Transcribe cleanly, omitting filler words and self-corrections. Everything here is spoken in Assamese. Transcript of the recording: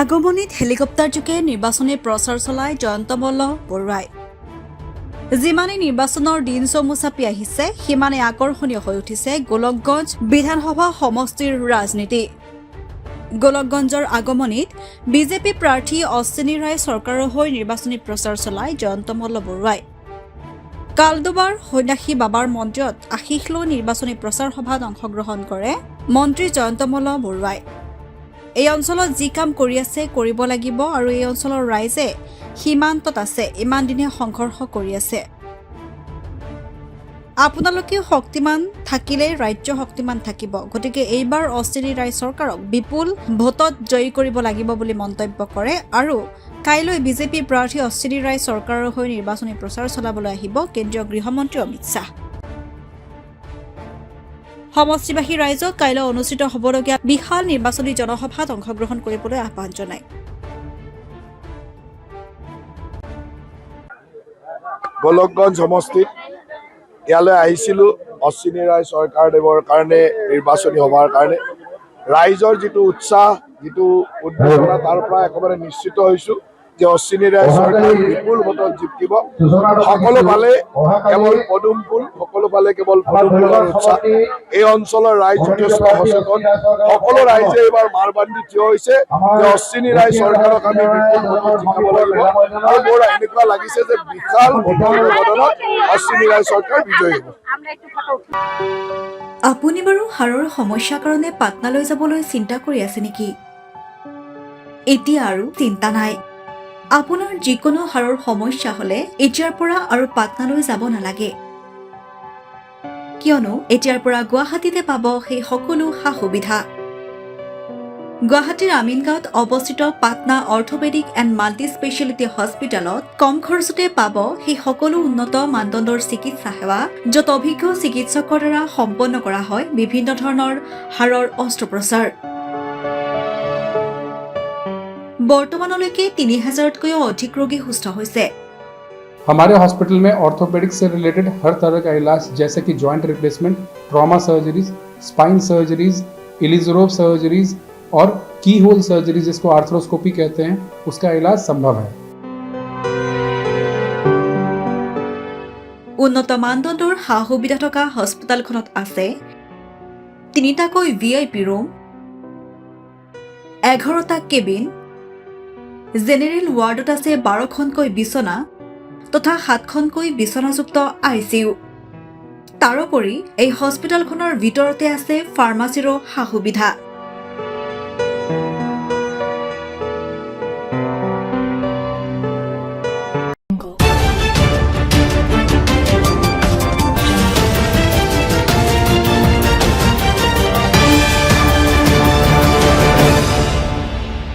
আগমনীত হেলিকপ্টাৰ যোগে নিৰ্বাচনী প্ৰচাৰ চলাই জয়ন্ত মল্ল বৰুৱাই যিমানে নিৰ্বাচনৰ দিন চমু চাপি আহিছে সিমানে আকৰ্ষণীয় হৈ উঠিছে গোলকগঞ্জ বিধানসভা সমষ্টিৰ ৰাজনীতি। গোলকগঞ্জৰ আগমনীত বিজেপি প্ৰাৰ্থী অশ্বিনী ৰায় চৰকাৰৰ হৈ নিৰ্বাচনী প্ৰচাৰ চলাই জয়ন্ত মল্ল বৰুৱাই কালদুবাৰ সন্যাসী বাবাৰ মন্দিৰত আশীষ লৈ নিৰ্বাচনী প্ৰচাৰ সভাত অংশগ্ৰহণ কৰে মন্ত্ৰী জয়ন্ত মল্ল বৰুৱাই। এই অঞ্চলত যি কাম কৰি আছে কৰিব লাগিব আৰু এই অঞ্চলৰ ৰাইজে সীমান্তত আছে ইমান দিনে সংঘৰ্ষ কৰি আছে। আপোনালোকে শক্তিমান থাকিলে ৰাজ্য শক্তিমান থাকিব, গতিকে এইবাৰ অশ্বিনী ৰায় চৰকাৰক বিপুল ভোটত জয়ী কৰিব লাগিব বুলি মন্তব্য কৰে আৰু কাইলৈ বিজেপি প্ৰাৰ্থী অশ্বিনী ৰায় চৰকাৰৰ হৈ নিৰ্বাচনী প্ৰচাৰ চলাবলৈ আহিব কেন্দ্ৰীয় গৃহমন্ত্ৰী অমিত শ্বাহ। সমষ্টিবাসী ৰাইজক কাইলৈ অনুষ্ঠিত হ'বলগীয়া বিশাল নিৰ্বাচনী জনসভাত অংশগ্ৰহণ কৰিবলৈ আহ্বান জনায়। গোলকগঞ্জ সমষ্টিত ইয়ালৈ আহিছিলোঁ অশ্বিনী ৰায় চৰকাৰদেৱৰ কাৰণে নিৰ্বাচনী সভাৰ কাৰণে। ৰাইজৰ যিটো উৎসাহ যিটো উদ্দীপনা তাৰ পৰা একেবাৰে নিশ্চিত হৈছোঁ যে অশ্বিনী ৰায় চৰকাৰ বিপুল ভোটত জিকিব। সকলো ফালে কেৱল পদুম ফুল, সকলো ফালে কেৱল পদুম ফুলৰ উৎসাহ। এই অঞ্চলৰ ৰাইজ যথেষ্ট সচেতন, সকলো ৰাইজে এইবাৰ মাৰ বান্ধি থিয় হৈছে যে অশ্বিনী ৰায় চৰকাৰক আমি বিপুল ভোটত জিকাব লাগিব আৰু মোৰ এনেকুৱা লাগিছে যে বিশাল ভোটৰ ব্যৱধানত অশ্বিনী ৰায় চৰকাৰ বিজয়ী হ'ব। আপুনি বাৰু হাড়ৰ সমস্যাৰ কাৰণে পাটনালৈ যাবলৈ চিন্তা কৰি আছে নেকি? এতিয়া আৰু চিন্তা নাই। আপোনাৰ যিকোনো হাড়ৰ সমস্যা হলে এতিয়াৰ পৰা আৰু পাটনালৈ যাব নালাগে, কিয়নো এতিয়াৰ পৰা গুৱাহাটীতে পাব সেই সকলো সা সুবিধা। গুৱাহাটীৰ আমিনগাঁৱত অৱস্থিত Patna orthopaedic and multi speciality হস্পিটেলত কম খৰচতে পাব সেই সকলো উন্নত মানদণ্ডৰ চিকিৎসা সেৱা, য'ত অভিজ্ঞ চিকিৎসকৰ দ্বাৰা সম্পন্ন কৰা হয় বিভিন্ন ধৰণৰ হাড়ৰ অস্ত্ৰোপচাৰ। বৰ্তমানলৈকে ৩,০০০তকৈও অধিক ৰোগী সুস্থ হৈছে। हमारे हॉस्पिटल में ऑर्थोपेडिक से रिलेटेड हर तरह का इलाज जैसे कि joint replacement, trauma surgeries, spine surgeries, Ilizarov surgeries और की होल सर्जरी जिसको आर्थ्रोस्कोपी कहते हैं, उसका इलाज संभव है। উন্নত মানদণ্ডৰ সা সুবিধা থকা হস্পিটেলখনত আছে ৩টাকৈ VIP ৰুম, 11টা কেবিন, জেনেৰেল ৱাৰ্ডত আছে 12খনকৈ বিচনা তথা 7খনকৈ বিচনাযুক্ত ICU। তাৰোপৰি এই হস্পিটেলখনৰ ভিতৰতে আছে ফাৰ্মাচীৰো সা সুবিধা।